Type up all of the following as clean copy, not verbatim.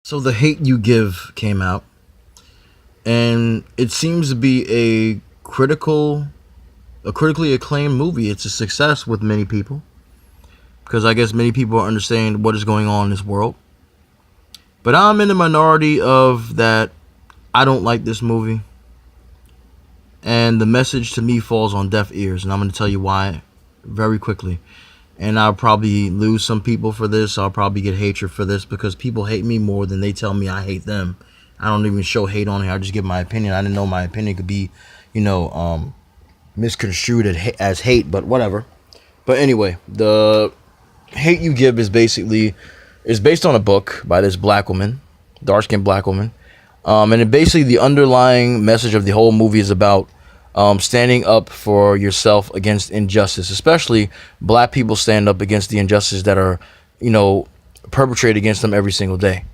So The Hate You Give came out, and it seems to be a critically acclaimed movie. It's a success with many people because I guess many people understand what is going on in this world. But I'm in the minority of that. I don't like this movie, and the message to me falls on deaf ears, and I'm going to tell you why very quickly. And I'll probably lose some people for this. I'll probably get hatred for this because people hate me more than they tell me I hate them. I don't even show hate on here. I just give my opinion. I didn't know my opinion could be, you know, misconstrued as hate, but whatever. But anyway, the Hate You Give is based on a book by this black woman, dark skinned black woman. And it basically the underlying message of the whole movie is about standing up for yourself against injustice, especially black people stand up against the injustices that are, you know, perpetrated against them every single day.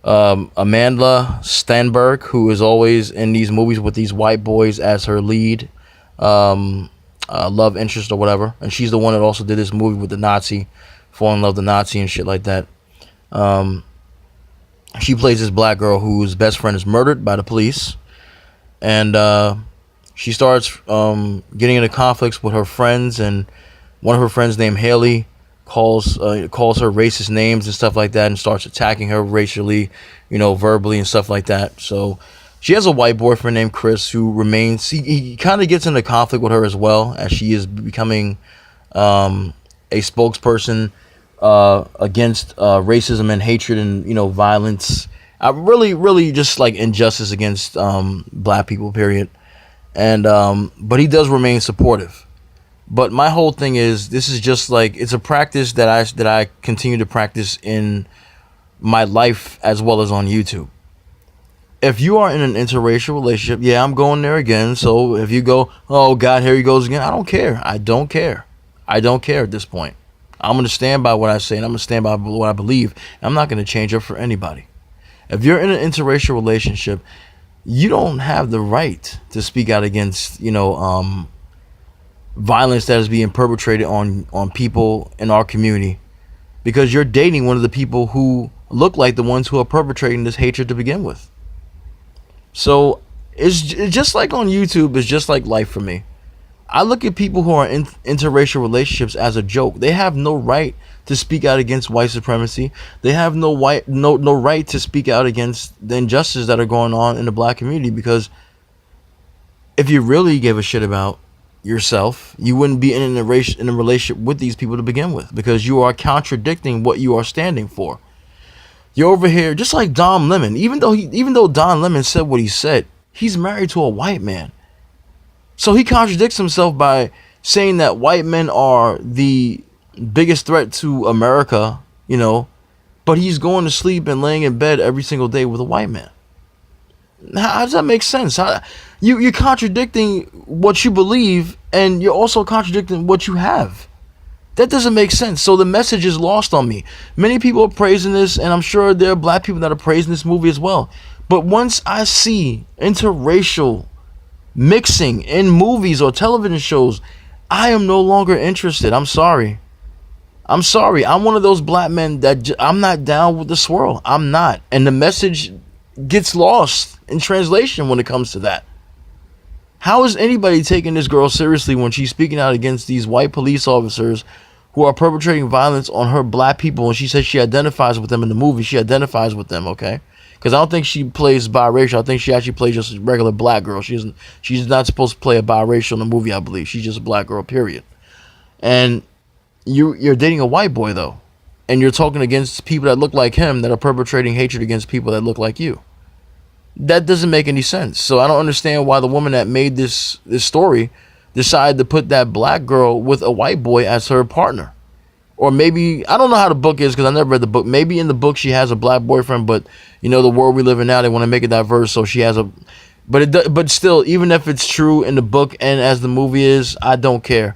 Amanda Stenberg, who is always in these movies with these white boys as her lead love interest or whatever, and she's the one that also did this movie with the Nazi, fall in love with the Nazi and shit like that. She plays this black girl whose best friend is murdered by the police, and she starts getting into conflicts with her friends, and one of her friends named Haley calls her racist names and stuff like that, and starts attacking her racially, you know, verbally and stuff like that. So she has a white boyfriend named Chris who remains. He kind of gets into conflict with her as well as she is becoming a spokesperson against racism and hatred and, you know, violence. Really just like injustice against black people. Period. And but he does remain supportive. But my whole thing is, this is just like, it's a practice that I continue to practice in my life as well as on YouTube. If you are in an interracial relationship, yeah, I'm going there again. So if you go, oh God, here he goes again, I don't care. I don't care. I don't care at this point. I'm going to stand by what I say, and I'm going to stand by what I believe. I'm not going to change up for anybody. If you're in an interracial relationship, you don't have the right to speak out against, you know, violence that is being perpetrated on people in our community, because you're dating one of the people who look like the ones who are perpetrating this hatred to begin with. So it's just like on YouTube. It's just like life for me. I look at people who are in interracial relationships as a joke. They have no right to speak out against white supremacy. They have no right to speak out against the injustices that are going on in the black community, because if you really gave a shit about yourself, you wouldn't be in a relationship with these people to begin with, because you are contradicting what you are standing for. You're over here just like Don Lemon. Even though Don Lemon said what he said, he's married to a white man. So he contradicts himself by saying that white men are the biggest threat to America, you know, but he's going to sleep and laying in bed every single day with a white man. How does that make sense? You're contradicting what you believe, and you're also contradicting what you have. That doesn't make sense. So the message is lost on me. Many people are praising this, and I'm sure there are black people that are praising this movie as well. But once I see interracial mixing in movies or television shows, I am no longer interested. I'm sorry. I'm one of those black men that I'm not down with the swirl. I'm not. And the message gets lost in translation when it comes to that. How is anybody taking this girl seriously when she's speaking out against these white police officers who are perpetrating violence on her black people? And she says she identifies with them in the movie. She identifies with them, okay? Because I don't think she plays biracial. I think she actually plays just a regular black girl. She's not supposed to play a biracial in the movie, I believe. She's just a black girl, period. And you're dating a white boy, though. And you're talking against people that look like him that are perpetrating hatred against people that look like you. That doesn't make any sense. So I don't understand why the woman that made this story decided to put that black girl with a white boy as her partner. Or maybe, I don't know how the book is because I never read the book. Maybe in the book she has a black boyfriend, but you know, the world we live in now, they want to make it diverse, so she has a... But still, even if it's true in the book and as the movie is, I don't care.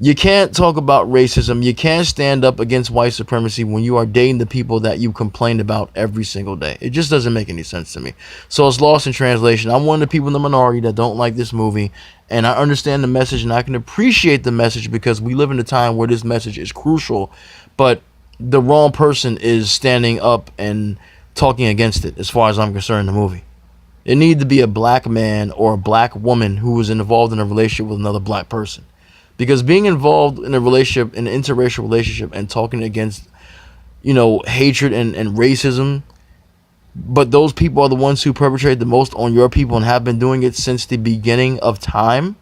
You can't talk about racism. You can't stand up against white supremacy when you are dating the people that you complain about every single day. It just doesn't make any sense to me. So it's lost in translation. I'm one of the people in the minority that don't like this movie, and I understand the message and I can appreciate the message because we live in a time where this message is crucial, but the wrong person is standing up and talking against it, as far as I'm concerned, in the movie. It needed to be a black man or a black woman who was involved in a relationship with another black person. Because being involved in a relationship, in an interracial relationship, and talking against, hatred and racism, but those people are the ones who perpetrate the most on your people and have been doing it since the beginning of time,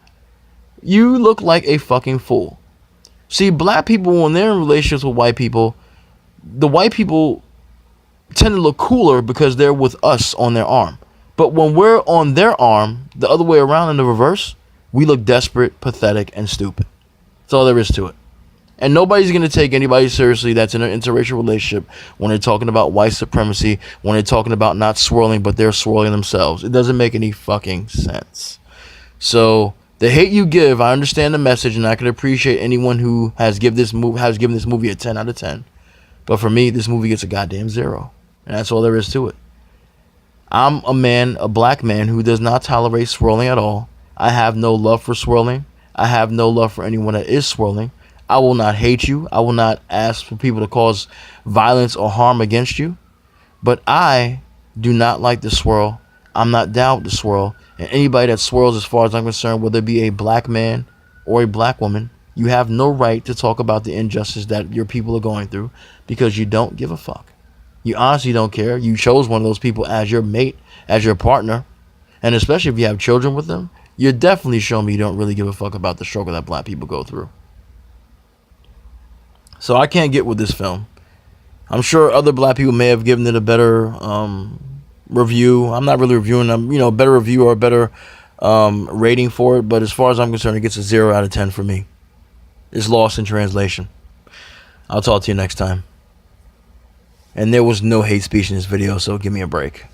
you look like a fucking fool. See, black people, when they're in relationships with white people, the white people tend to look cooler because they're with us on their arm. But when we're on their arm, the other way around in the reverse, we look desperate, pathetic, and stupid. That's all there is to it. And nobody's going to take anybody seriously that's in an interracial relationship when they're talking about white supremacy, when they're talking about not swirling, but they're swirling themselves. It doesn't make any fucking sense. So the hate you give, I understand the message, and I can appreciate anyone who has given this movie a 10 out of 10. But for me, this movie gets a goddamn 0. And that's all there is to it. I'm a black man who does not tolerate swirling at all. I have no love for swirling. I have no love for anyone that is swirling. I will not hate you. I will not ask for people to cause violence or harm against you. But I do not like the swirl. I'm not down with the swirl. And anybody that swirls, as far as I'm concerned, whether it be a black man or a black woman, you have no right to talk about the injustice that your people are going through because you don't give a fuck. You honestly don't care. You chose one of those people as your mate, as your partner. And especially if you have children with them, you're definitely showing me you don't really give a fuck about the struggle that black people go through. So I can't get with this film. I'm sure other black people may have given it a better review. I'm not really reviewing them, better review or a better rating for it. But as far as I'm concerned, it gets a 0 out of 10 for me. It's lost in translation. I'll talk to you next time. And there was no hate speech in this video, so give me a break.